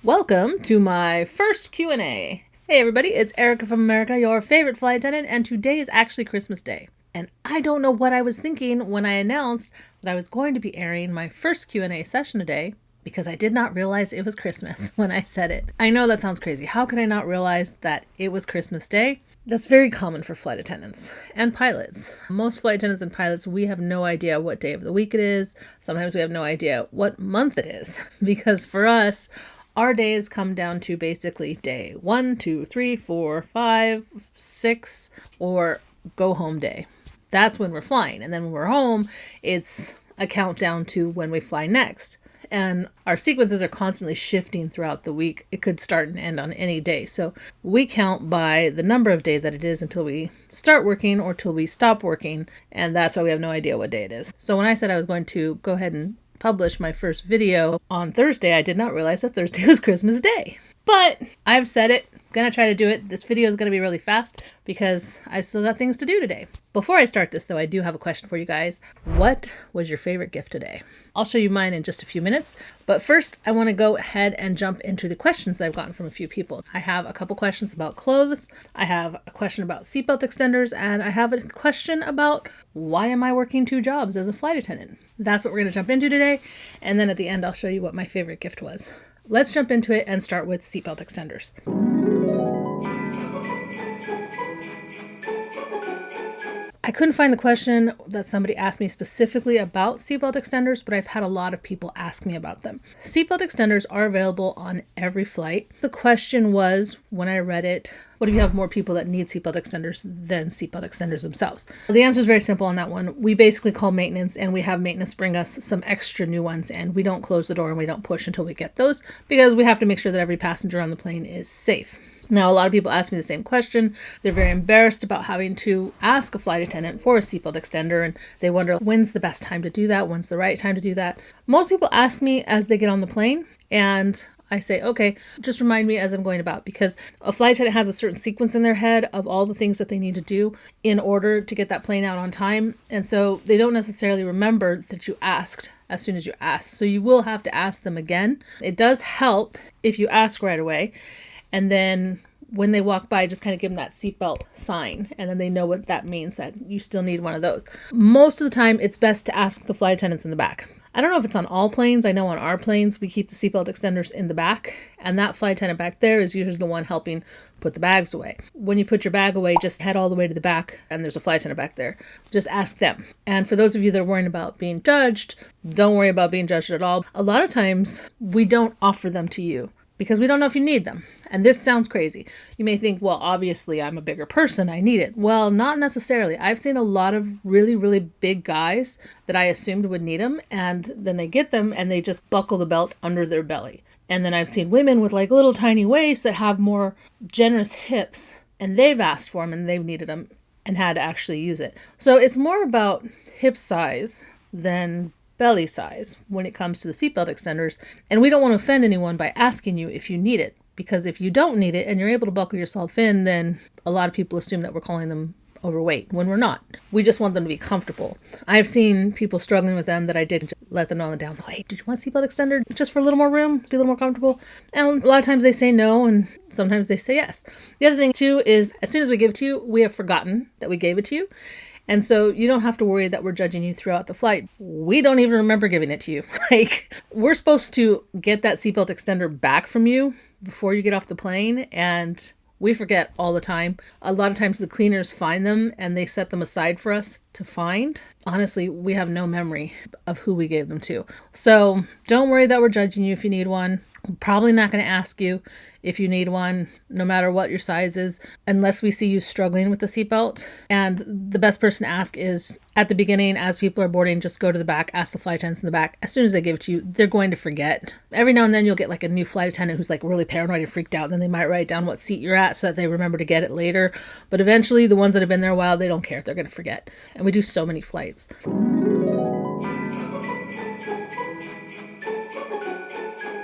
Welcome to my first Q&A. Hey everybody, it's Erica from America, your favorite flight attendant, and today is actually Christmas Day. And I don't know what I was thinking when I announced that I was going to be airing my first Q&A session today, because I did not realize it was Christmas when I said it. I know that sounds crazy. How could I not realize that it was Christmas Day? That's very common for flight attendants and pilots. Most flight attendants and pilots, we have no idea what day of the week it is. Sometimes we have no idea what month it is, because for us, our days come down to basically day 1, 2, 3, 4, 5, 6, or go home day. That's when we're flying. And then when we're home, it's a countdown to when we fly next. And our sequences are constantly shifting throughout the week. It could start and end on any day. So we count by the number of days that it is until we start working or till we stop working. And that's why we have no idea what day it is. So when I said I was going to go ahead and publish my first video on Thursday, I did not realize that Thursday was Christmas Day. But I've said it. I'm going to try to do it. This video is going to be really fast because I still got things to do today. Before I start this, though, I do have a question for you guys. What was your favorite gift today? I'll show you mine in just a few minutes. But first, I want to go ahead and jump into the questions that I've gotten from a few people. I have a couple questions about clothes. I have a question about seatbelt extenders. And I have a question about why am I working 2 jobs as a flight attendant? That's what we're going to jump into today. And then at the end, I'll show you what my favorite gift was. Let's jump into it and start with seatbelt extenders. I couldn't find the question that somebody asked me specifically about seatbelt extenders, but I've had a lot of people ask me about them. Seatbelt extenders are available on every flight. The question was, when I read it, what if you have more people that need seatbelt extenders than seatbelt extenders themselves? The answer is very simple on that one. We basically call maintenance and we have maintenance bring us some extra new ones, and we don't close the door and we don't push until we get those because we have to make sure that every passenger on the plane is safe. Now, a lot of people ask me the same question. They're very embarrassed about having to ask a flight attendant for a seatbelt extender, and they wonder when's the best time to do that? When's the right time to do that? Most people ask me as they get on the plane, and I say, okay, just remind me as I'm going about, because a flight attendant has a certain sequence in their head of all the things that they need to do in order to get that plane out on time. And so they don't necessarily remember that you asked as soon as you ask. So you will have to ask them again. It does help if you ask right away. And then when they walk by, just kind of give them that seatbelt sign. And then they know what that means, that you still need one of those. Most of the time, it's best to ask the flight attendants in the back. I don't know if it's on all planes. I know on our planes, we keep the seatbelt extenders in the back. And that flight attendant back there is usually the one helping put the bags away. When you put your bag away, just head all the way to the back and there's a flight attendant back there. Just ask them. And for those of you that are worrying about being judged, don't worry about being judged at all. A lot of times, we don't offer them to you because we don't know if you need them. And this sounds crazy. You may think, well, obviously I'm a bigger person, I need it. Well, not necessarily. I've seen a lot of really, really big guys that I assumed would need them, and then they get them and they just buckle the belt under their belly. And then I've seen women with like little tiny waists that have more generous hips, and they've asked for them and they've needed them and had to actually use it. So it's more about hip size than belly size when it comes to the seatbelt extenders. And we don't want to offend anyone by asking you if you need it, because if you don't need it and you're able to buckle yourself in, then a lot of people assume that we're calling them overweight when we're not. We just want them to be comfortable. I've seen people struggling with them that I did let them know on the down low, hey, did you want a seatbelt extender just for a little more room, be a little more comfortable? And a lot of times they say no, and sometimes they say yes. The other thing too is, as soon as we give it to you, we have forgotten that we gave it to you. And so you don't have to worry that we're judging you throughout the flight. We don't even remember giving it to you. We're supposed to get that seatbelt extender back from you before you get off the plane, and we forget all the time. A lot of times the cleaners find them and they set them aside for us to find. Honestly, we have no memory of who we gave them to. So don't worry that we're judging you if you need one. We're probably not going to ask you if you need one, no matter what your size is, unless we see you struggling with the seatbelt. And the best person to ask is at the beginning, as people are boarding, just go to the back, ask the flight attendants in the back. As soon as they give it to you, they're going to forget. Every now and then you'll get like a new flight attendant who's like really paranoid and freaked out. And then they might write down what seat you're at so that they remember to get it later. But eventually the ones that have been there a while, they don't care. They're going to forget. And we do so many flights.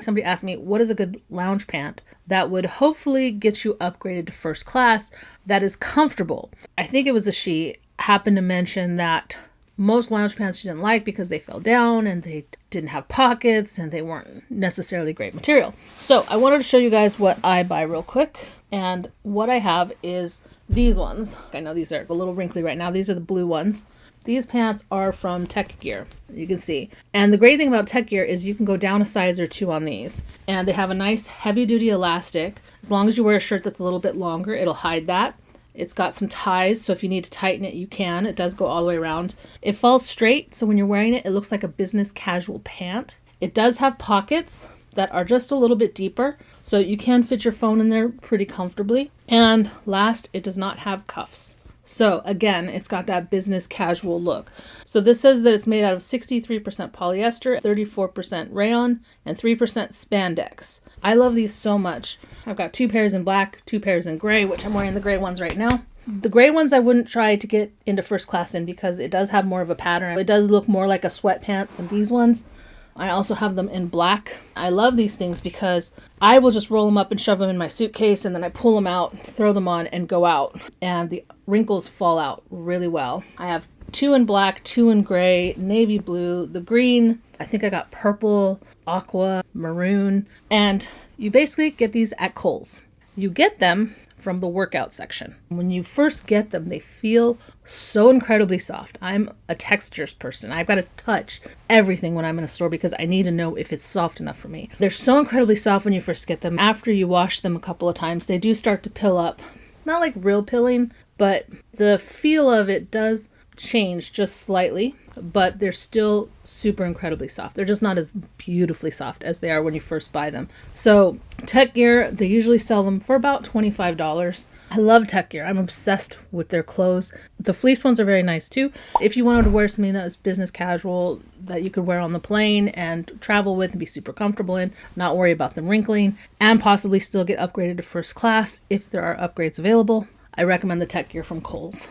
Somebody asked me, what is a good lounge pant that would hopefully get you upgraded to first class that is comfortable? I think it was a she happened to mention that Most lounge pants she didn't like because they fell down and they didn't have pockets and they weren't necessarily great material. So I wanted to show you guys what I buy real quick. And what I have is these ones. I know these are a little wrinkly right now. These are the blue ones. These pants are from Tech Gear, you can see. And the great thing about Tech Gear is you can go down a size or two on these. And they have a nice heavy duty elastic. As long as you wear a shirt that's a little bit longer, it'll hide that. It's got some ties, so if you need to tighten it, you can. It does go all the way around. It falls straight, so when you're wearing it, it looks like a business casual pant. It does have pockets that are just a little bit deeper, so you can fit your phone in there pretty comfortably. And last, it does not have cuffs. So again, it's got that business casual look. So this says that it's made out of 63% polyester, 34% rayon, and 3% spandex. I love these so much. I've got 2 pairs in black, 2 pairs in gray, which I'm wearing the gray ones right now. The gray ones I wouldn't try to get into first class in because it does have more of a pattern. It does look more like a sweatpant than these ones. I also have them in black. I love these things because I will just roll them up and shove them in my suitcase, and then I pull them out, throw them on, and go out. And the wrinkles fall out really well. I have 2 in black, 2 in gray, navy blue, the green. I think I got purple, aqua, maroon. And you basically get these at Kohl's. You get them from the workout section. When you first get them, they feel so incredibly soft. I'm a textures person. I've got to touch everything when I'm in a store because I need to know if it's soft enough for me. They're so incredibly soft when you first get them. After you wash them a couple of times, they do start to pill up. Not like real pilling, but the feel of it does change just slightly, but they're still super incredibly soft. They're just not as beautifully soft as they are when you first buy them. So Tech Gear, they usually sell them for about $25. I love Tech Gear. I'm obsessed with their clothes. The fleece ones are very nice too. If you wanted to wear something that was business casual that you could wear on the plane and travel with and be super comfortable in, not worry about them wrinkling, and possibly still get upgraded to first class if there are upgrades available, I recommend the Tech Gear from Kohl's.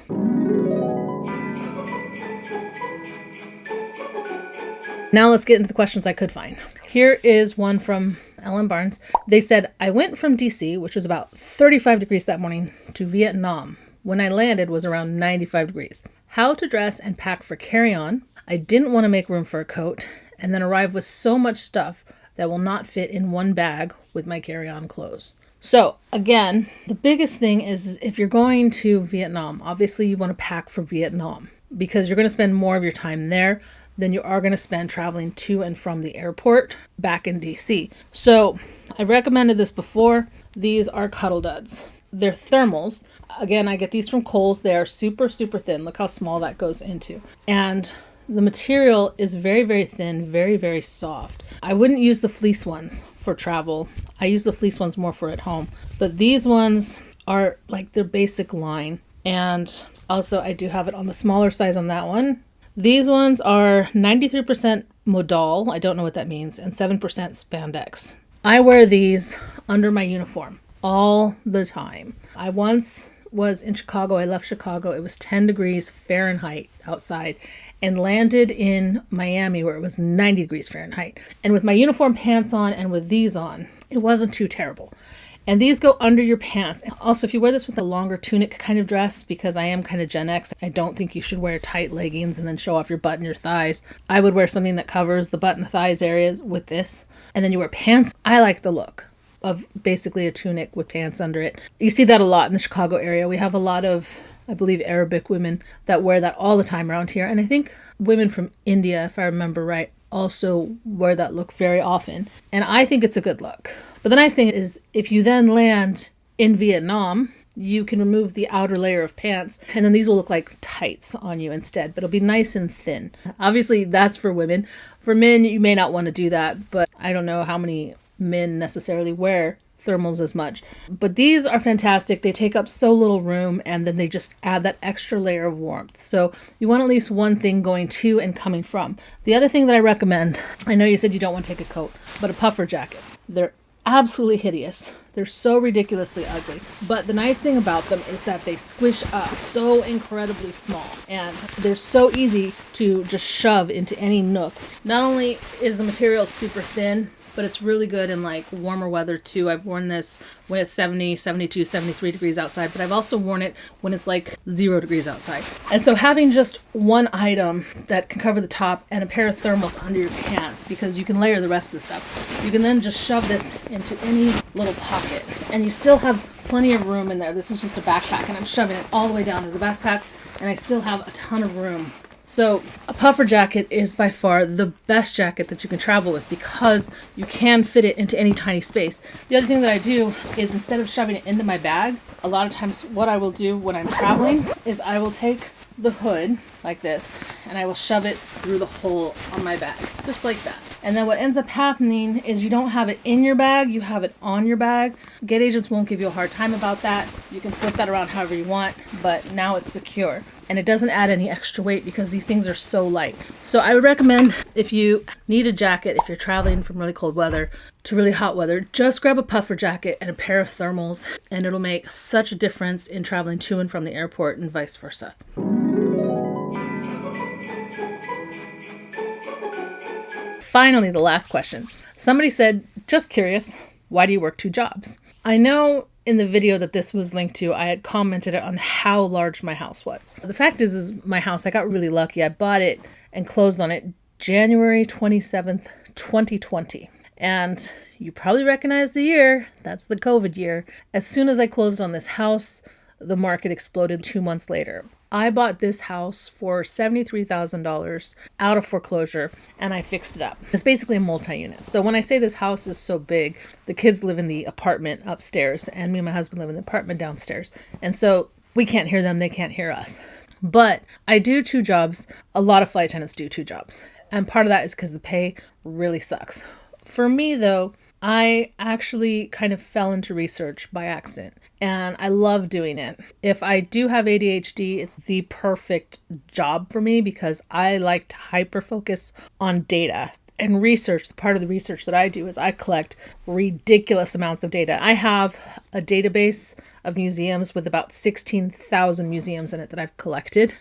Now let's get into the questions I could find. Here is one from Ellen Barnes. They said, I went from DC, which was about 35 degrees that morning, to Vietnam. When I landed was around 95 degrees. How to dress and pack for carry-on. I didn't want to make room for a coat, and then arrive with so much stuff that will not fit in one bag with my carry-on clothes. So again, the biggest thing is if you're going to Vietnam, obviously you want to pack for Vietnam because you're going to spend more of your time there than you are going to spend traveling to and from the airport back in DC. So I recommended this before. These are Cuddle Duds. They're thermals. Again, I get these from Kohl's. They are super, super thin. Look how small that goes into. And the material is very, very thin, very, very soft. I wouldn't use the fleece ones for travel. I use the fleece ones more for at home. But these ones are like their basic line. And also I do have it on the smaller size on that one. These ones are 93% modal, I don't know what that means, and 7% spandex. I wear these under my uniform all the time. I once was in Chicago. I left Chicago. It was 10 degrees Fahrenheit outside and landed in Miami where it was 90 degrees Fahrenheit. And with my uniform pants on and with these on, it wasn't too terrible. And these go under your pants. Also, if you wear this with a longer tunic kind of dress, because I am kind of Gen X, I don't think you should wear tight leggings and then show off your butt and your thighs. I would wear something that covers the butt and the thighs areas with this. And then you wear pants. I like the look of basically a tunic with pants under it. You see that a lot in the Chicago area. We have a lot of, I believe, Arabic women that wear that all the time around here. And I think women from India, if I remember right, also wear that look very often. And I think it's a good look. But the nice thing is if you then land in Vietnam, you can remove the outer layer of pants and then these will look like tights on you instead, but it'll be nice and thin. Obviously that's for women. For men, you may not want to do that, but I don't know how many men necessarily wear thermals as much. But these are fantastic. They take up so little room and then they just add that extra layer of warmth. So you want at least one thing going to and coming from. The other thing that I recommend, I know you said you don't want to take a coat, but a puffer jacket. They're absolutely hideous. They're so ridiculously ugly. But the nice thing about them is that they squish up so incredibly small and they're so easy to just shove into any nook. Not only is the material super thin, but it's really good in like warmer weather too. I've worn this when it's 70, 72, 73 degrees outside, but I've also worn it when it's like 0 degrees outside. And so having just one item that can cover the top and a pair of thermals under your pants, because you can layer the rest of the stuff, you can then just shove this into any little pocket and you still have plenty of room in there. This is just a backpack and I'm shoving it all the way down to the backpack and I still have a ton of room. So a puffer jacket is by far the best jacket that you can travel with because you can fit it into any tiny space. The other thing that I do is instead of shoving it into my bag, a lot of times what I will do when I'm traveling is I will take the hood like this and I will shove it through the hole on my bag, just like that. And then what ends up happening is you don't have it in your bag, you have it on your bag. Gate agents won't give you a hard time about that. You can flip that around however you want, but now it's secure. And it doesn't add any extra weight because these things are so light. So I would recommend if you need a jacket, if you're traveling from really cold weather to really hot weather, just grab a puffer jacket and a pair of thermals and it'll make such a difference in traveling to and from the airport and vice versa. Finally, the last question. Somebody said, just curious, why do you work 2 jobs? I know in the video that this was linked to, I had commented on how large my house was. The fact is my house, I got really lucky. I bought it and closed on it January 27th, 2020. And you probably recognize the year. That's the COVID year. As soon as I closed on this house, the market exploded 2 months later. I bought this house for $73,000 out of foreclosure and I fixed it up. It's basically a multi-unit. So when I say this house is so big, the kids live in the apartment upstairs and me and my husband live in the apartment downstairs. And so we can't hear them, they can't hear us. But I do 2 jobs. A lot of flight attendants do 2 jobs. And part of that is because the pay really sucks. For me though, I actually kind of fell into research by accident and I love doing it. If I do have ADHD, it's the perfect job for me because I like to hyper focus on data and research. The part of the research that I do is I collect ridiculous amounts of data. I have a database of museums with about 16,000 museums in it that I've collected,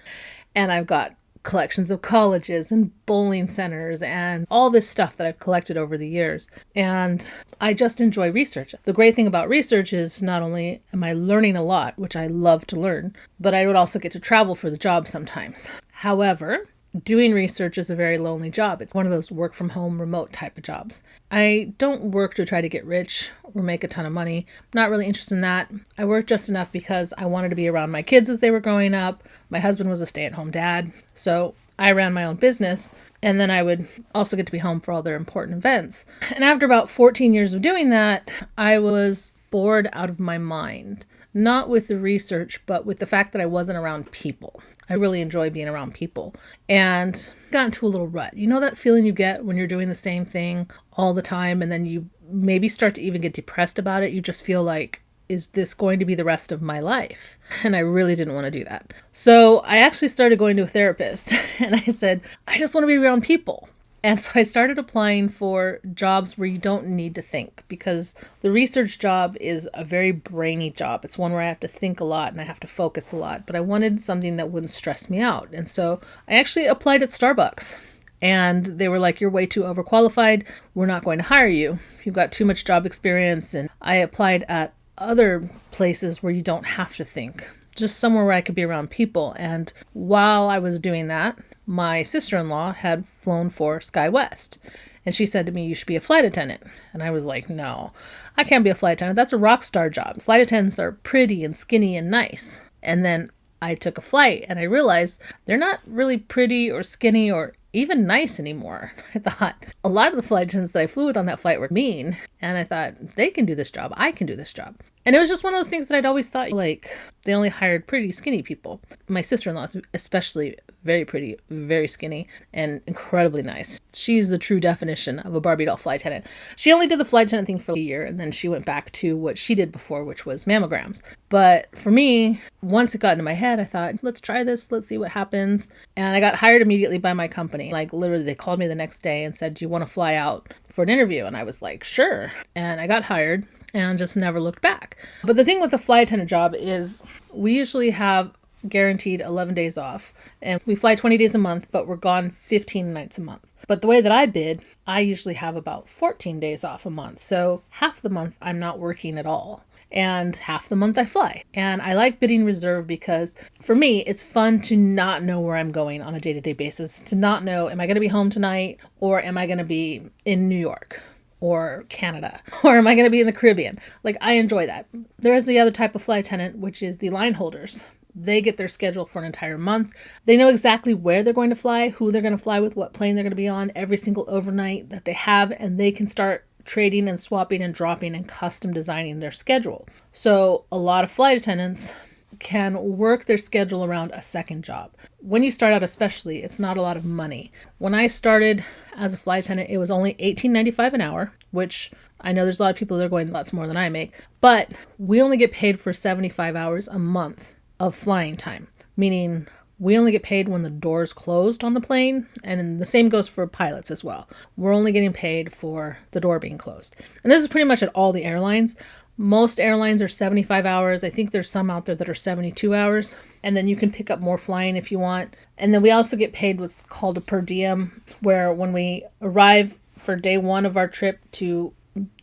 and I've got collections of colleges and bowling centers and all this stuff that I've collected over the years. And I just enjoy research. The great thing about research is not only am I learning a lot, which I love to learn, but I would also get to travel for the job sometimes. However, doing research is a very lonely job. It's one of those work from home remote type of jobs. I don't work to try to get rich or make a ton of money. I'm not really interested in that. I work just enough because I wanted to be around my kids as they were growing up. My husband was a stay-at-home dad, so I ran my own business and then I would also get to be home for all their important events. And after about 14 years of doing that, I was bored out of my mind. Not with the research, but with the fact that I wasn't around people. I really enjoy being around people and got into a little rut. You know that feeling you get when you're doing the same thing all the time and then you maybe start to even get depressed about it. You just feel like, is this going to be the rest of my life? And I really didn't want to do that. So I actually started going to a therapist and I said, I just want to be around people. And so I started applying for jobs where you don't need to think because the research job is a very brainy job. It's one where I have to think a lot and I have to focus a lot, but I wanted something that wouldn't stress me out. And so I actually applied at Starbucks and they were like, you're way too overqualified. We're not going to hire you. You've got too much job experience. And I applied at other places where you don't have to think, just somewhere where I could be around people. And while I was doing that, my sister-in-law had flown for SkyWest and she said to me, you should be a flight attendant. And I was like, no, I can't be a flight attendant. That's a rock star job. Flight attendants are pretty and skinny and nice. And then I took a flight and I realized they're not really pretty or skinny or even nice anymore. I thought a lot of the flight attendants that I flew with on that flight were mean. And I thought they can do this job. I can do this job. And it was just one of those things that I'd always thought like they only hired pretty skinny people. My sister-in-law is especially very pretty, very skinny, and incredibly nice. She's the true definition of a Barbie doll flight attendant. She only did the flight attendant thing for a year, and then she went back to what she did before, which was mammograms. But for me, once it got into my head, I thought, let's try this, let's see what happens. And I got hired immediately by my company. Like literally, they called me the next day and said, do you want to fly out for an interview? And I was like, sure. And I got hired and just never looked back. But the thing with the flight attendant job is we usually have guaranteed 11 days off and we fly 20 days a month, but we're gone 15 nights a month. But the way that I bid, I usually have about 14 days off a month. So half the month I'm not working at all. And half the month I fly. And I like bidding reserve because for me, it's fun to not know where I'm going on a day-to-day basis. To not know, am I going to be home tonight, or am I going to be in New York or Canada, or am I going to be in the Caribbean? Like, I enjoy that. There is the other type of flight attendant, which is the line holders. They get their schedule for an entire month. They know exactly where they're going to fly, who they're going to fly with, what plane they're going to be on, every single overnight that they have, and they can start trading and swapping and dropping and custom designing their schedule. So a lot of flight attendants can work their schedule around a second job. When you start out especially, it's not a lot of money. When I started as a flight attendant, it was only $18.95 an hour, which I know there's a lot of people that are going lots more than I make, but we only get paid for 75 hours a month of flying time, meaning we only get paid when the door's closed on the plane, and the same goes for pilots as well. We're only getting paid for the door being closed. And this is pretty much at all the airlines. Most airlines are 75 hours. I think there's some out there that are 72 hours. And then you can pick up more flying if you want. And then we also get paid what's called a per diem, where when we arrive for day 1 of our trip to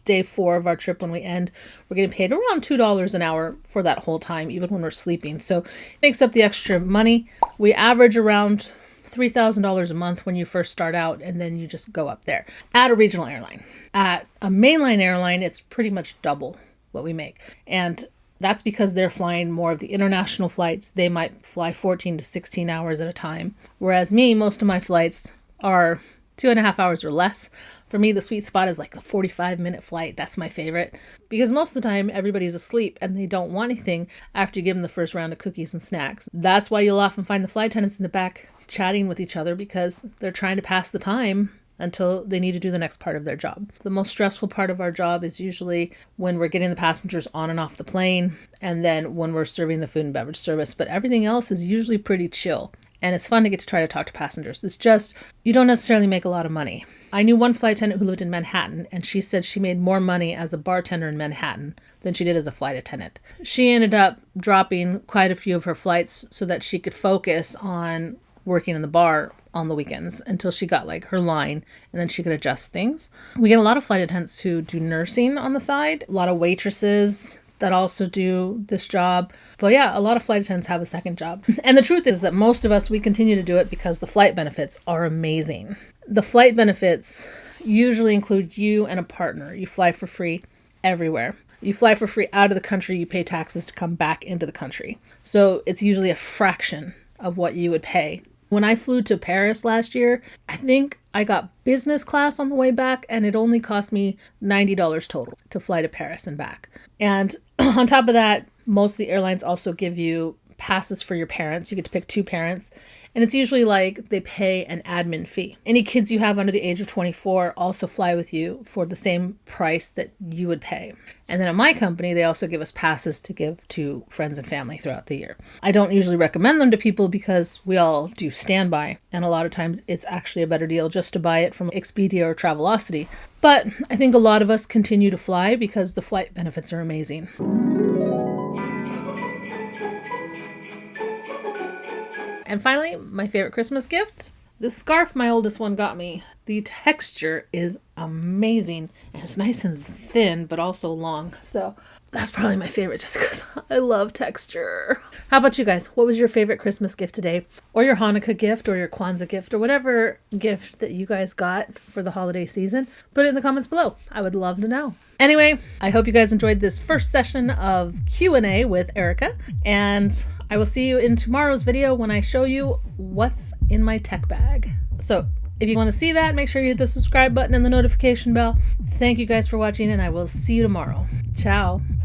day 4 of our trip when we end, we're getting paid around $2 an hour for that whole time, even when we're sleeping. So it makes up the extra money. We average around $3,000 a month when you first start out, and then you just go up there at a regional airline. At a mainline airline, it's pretty much double what we make. And that's because they're flying more of the international flights. They might fly 14 to 16 hours at a time. Whereas me, most of my flights are 2.5 hours or less. For me, the sweet spot is like a 45-minute flight. That's my favorite, because most of the time everybody's asleep and they don't want anything after you give them the first round of cookies and snacks. That's why you'll often find the flight attendants in the back chatting with each other, because they're trying to pass the time until they need to do the next part of their job. The most stressful part of our job is usually when we're getting the passengers on and off the plane, and then when we're serving the food and beverage service. But everything else is usually pretty chill. And it's fun to get to try to talk to passengers. It's just, you don't necessarily make a lot of money. I knew one flight attendant who lived in Manhattan, and she said she made more money as a bartender in Manhattan than she did as a flight attendant. She ended up dropping quite a few of her flights so that she could focus on working in the bar on the weekends until she got like her line, and then she could adjust things. We get a lot of flight attendants who do nursing on the side, a lot of waitresses that also do this job. But yeah, a lot of flight attendants have a second job. And the truth is that most of us, we continue to do it because the flight benefits are amazing. The flight benefits usually include you and a partner. You fly for free everywhere. You fly for free out of the country, you pay taxes to come back into the country. So it's usually a fraction of what you would pay. When I flew to Paris last year, I think I got business class on the way back, and it only cost me $90 total to fly to Paris and back. And on top of that, most of the airlines also give you passes for your parents. You get to pick 2 parents, and it's usually like they pay an admin fee. Any kids you have under the age of 24 also fly with you for the same price that you would pay. And then at my company, they also give us passes to give to friends and family throughout the year. I don't usually recommend them to people because we all do standby, and a lot of times it's actually a better deal just to buy it from Expedia or Travelocity. But I think a lot of us continue to fly because the flight benefits are amazing. And finally, my favorite Christmas gift, this scarf my oldest one got me. The texture is amazing, and it's nice and thin, but also long. So that's probably my favorite just because I love texture. How about you guys? What was your favorite Christmas gift today? Or your Hanukkah gift, or your Kwanzaa gift, or whatever gift that you guys got for the holiday season? Put it in the comments below. I would love to know. Anyway, I hope you guys enjoyed this first session of Q&A with Erica, and I will see you in tomorrow's video when I show you what's in my tech bag. So if you want to see that, make sure you hit the subscribe button and the notification bell. Thank you guys for watching, and I will see you tomorrow. Ciao.